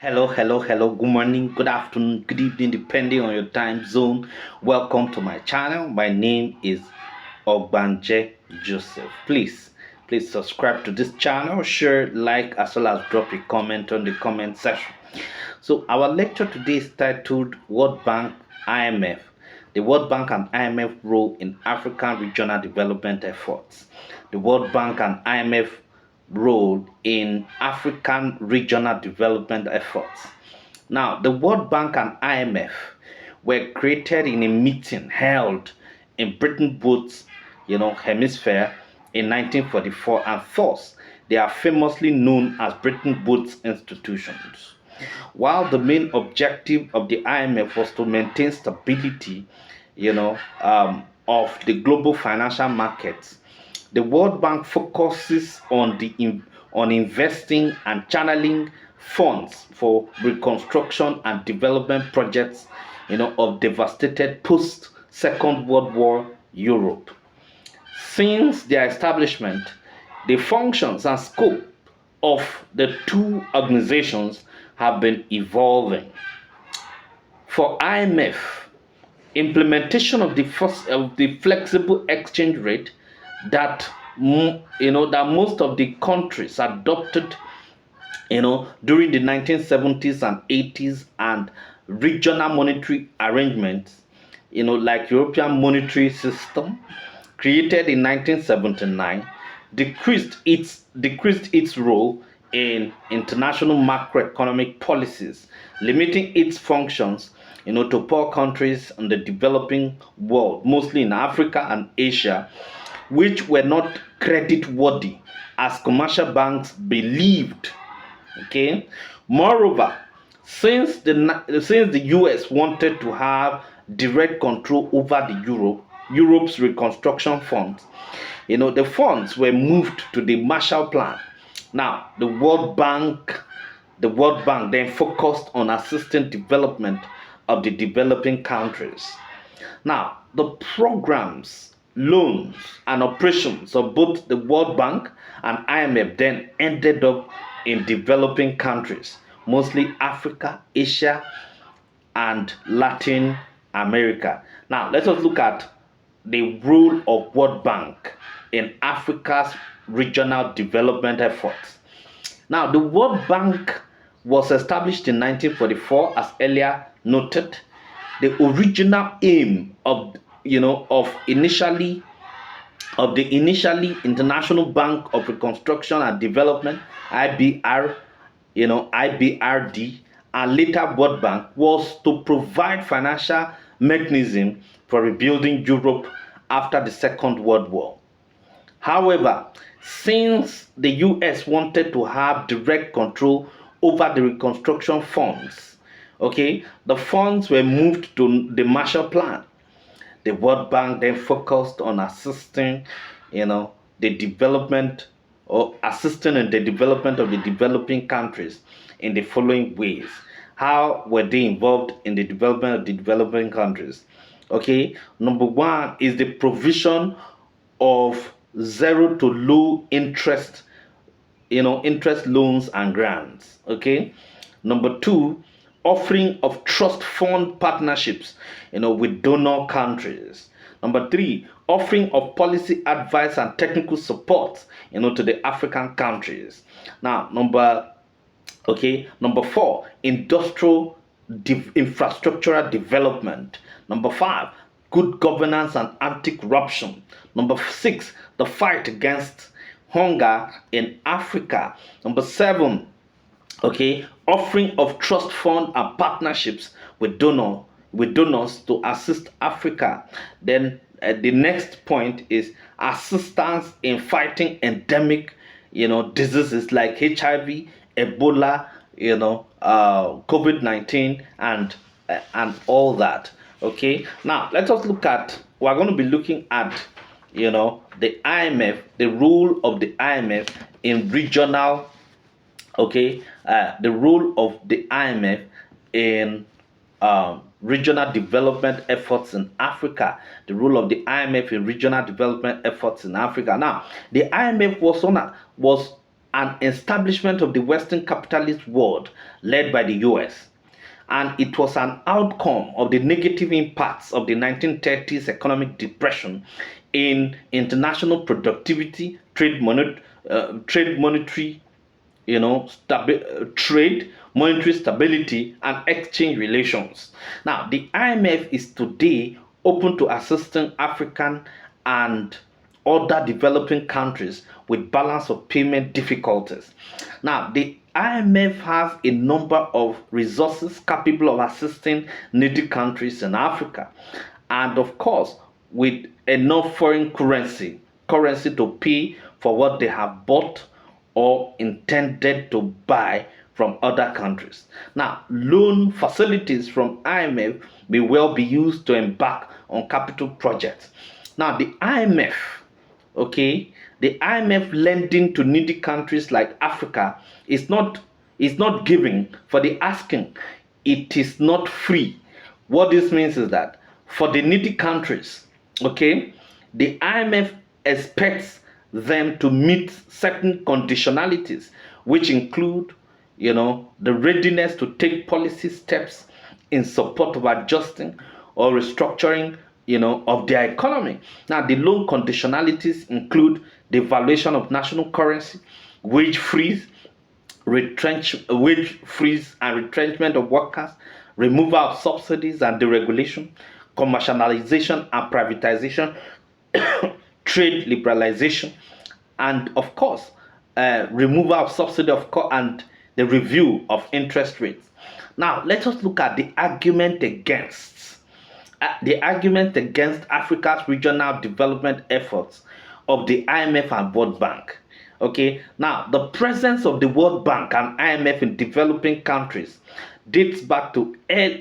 Hello, hello, hello. Good morning, good afternoon, good evening, depending on your time zone. Welcome to my channel. My name is Ogbanje Joseph. Please subscribe to this channel, share, like, as well as drop a comment on the comment section. So our lecture today is titled World Bank IMF. The World Bank and IMF role in African regional development efforts. The World Bank and IMF role in African regional development efforts. Now, the World Bank and IMF were created in a meeting held in Bretton Woods, hemisphere in 1944, and thus they are famously known as Bretton Woods institutions. While the main objective of the IMF was to maintain stability, of the global financial markets, the World Bank focuses on on investing and channeling funds for reconstruction and development projects, of devastated post Second World War Europe. Since their establishment, the functions and scope of the two organizations have been evolving. For IMF, implementation of the flexible exchange rate that that most of the countries adopted during the 1970s and 80s, and regional monetary arrangements, like European monetary system created in 1979, decreased its role in international macroeconomic policies, limiting its functions, to poor countries in the developing world, mostly in Africa and Asia, which were not credit worthy as commercial banks believed. Okay. Moreover, since the US wanted to have direct control over the Europe's reconstruction funds, the funds were moved to the Marshall Plan. Now, the World Bank then focused on assisting development of the developing countries. Now, the programs, loans, and operations of both the World Bank and IMF then ended up in developing countries, mostly Africa, Asia, and Latin America. Now, let us look at the role of World Bank in Africa's regional development efforts. Now, the World Bank was established in 1944, as earlier noted. The original aim of the initially International Bank of Reconstruction and Development, IBRD, and later World Bank, was to provide financial mechanism for rebuilding Europe after the Second World War. However, since the US wanted to have direct control over the reconstruction funds, okay, the funds were moved to the Marshall Plan. The World Bank then focused on the development or assisting in the development of the developing countries in the following ways. How were they involved in the development of the developing countries? Okay, number one is the provision of zero to low interest, interest loans and grants. Okay, number two, offering of trust fund partnerships, with donor countries. Number three, offering of policy advice and technical support, to the African countries. Now, number four, infrastructural development. Number five, good governance and anti-corruption. Number six, the fight against hunger in Africa. Number seven, okay, offering of trust fund and partnerships with donors to assist Africa. Then the next point is assistance in fighting endemic, diseases like HIV, Ebola, COVID-19, and all that. Okay, now let us look at. We're going to be looking at, the IMF, the role of the IMF in regional. Okay, the role of the IMF in regional development efforts in Africa. The role of the IMF in regional development efforts in Africa. Now, the IMF was an establishment of the Western capitalist world led by the US. And it was an outcome of the negative impacts of the 1930s economic depression in international productivity, trade monetary, trade, monetary stability, and exchange relations. Now, the IMF is today open to assisting African and other developing countries with balance of payment difficulties. Now, the IMF has a number of resources capable of assisting needy countries in Africa, and of course, with enough foreign currency to pay for what they have bought or intended to buy from other countries. Now, loan facilities from IMF may well be used to embark on capital projects. Now, the IMF, okay, the IMF lending to needy countries like Africa is not giving for the asking. It is not free. What this means is that for the needy countries, okay, the IMF expects them to meet certain conditionalities, which include, the readiness to take policy steps in support of adjusting or restructuring, of their economy. Now, the loan conditionalities include the valuation of national currency, wage freeze, wage freeze and retrenchment of workers, removal of subsidies and deregulation, commercialization and privatization, trade liberalization, and of course, removal of subsidy and the review of interest rates. Now, let us look at the argument against Africa's regional development efforts of the IMF and World Bank. Okay, now the presence of the World Bank and IMF in developing countries dates back to as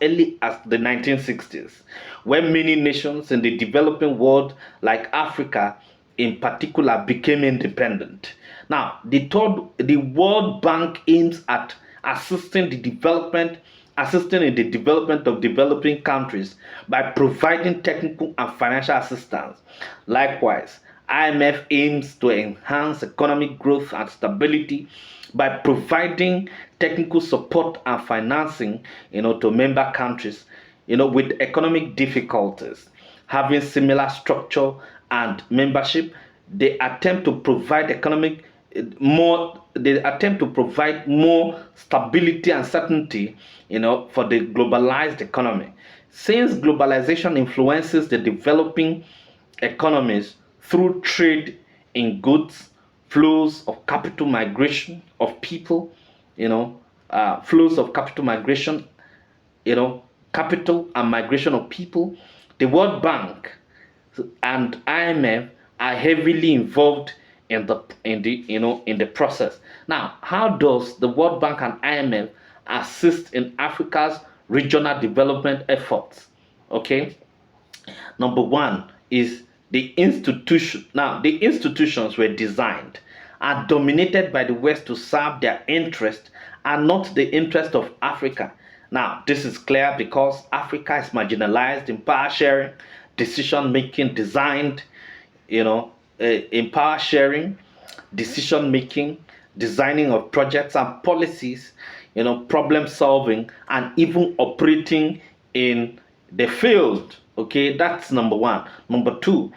early as the 1960s, when many nations in the developing world, like Africa in particular, became independent. Now, the World Bank aims at assisting in the development of developing countries by providing technical and financial assistance. Likewise, IMF aims to enhance economic growth and stability by providing technical support and financing, to member countries, with economic difficulties. Having similar structure and membership, they attempt to provide more stability and certainty, for the globalized economy. Since globalization influences the developing economies through trade in goods, flows of capital migration of people, flows of capital migration, capital and migration of people, the World Bank and IMF are heavily involved in the process. Now, how does the World Bank and IMF assist in Africa's regional development efforts? Okay, number one is the institution. Now, the institutions were designed and dominated by the West to serve their interest and not the interest of Africa. Now, this is clear because Africa is marginalized in power sharing, decision making designed, in power sharing, decision making, designing of projects and policies, problem solving, and even operating in the field. Okay, that's number one. Number two,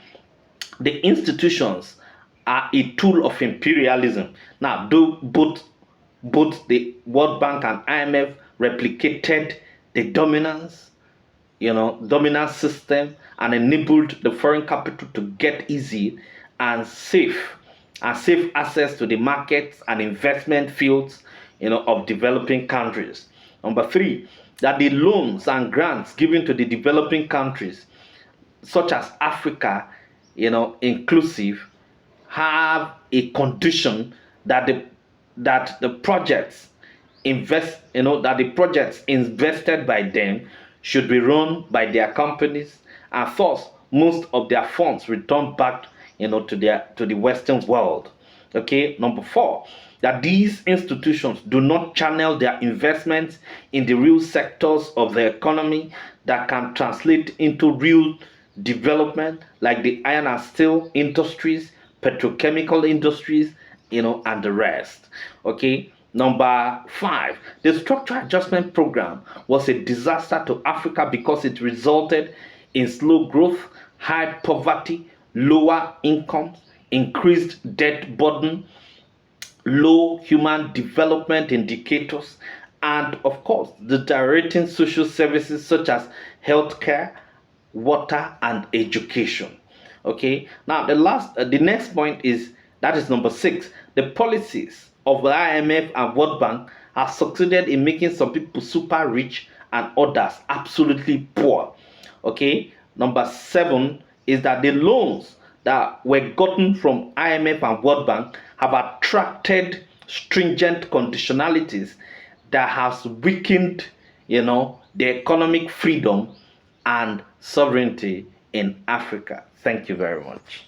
the institutions are a tool of imperialism. Now, do both the World Bank and IMF replicated the dominance system and enabled the foreign capital to get easy and safe access to the markets and investment fields, of developing countries. Number three, that the loans and grants given to the developing countries, such as Africa, inclusive, have a condition that the projects that the projects invested by them should be run by their companies, and thus most of their funds return back, to the Western world. Okay, number four, that these institutions do not channel their investments in the real sectors of the economy that can translate into real development, like the iron and steel industries, petrochemical industries, and the rest. Okay. Number five, the structural adjustment program was a disaster to Africa because it resulted in slow growth, high poverty, lower incomes, increased debt burden, low human development indicators, and of course, deteriorating social services such as healthcare, water, and education. Okay, now the next point is that is number six. The policies of the IMF and World Bank have succeeded in making some people super rich and others absolutely poor. Okay, number seven is that the loans that were gotten from IMF and World Bank have attracted stringent conditionalities that has weakened, the economic freedom and sovereignty in Africa. Thank you very much.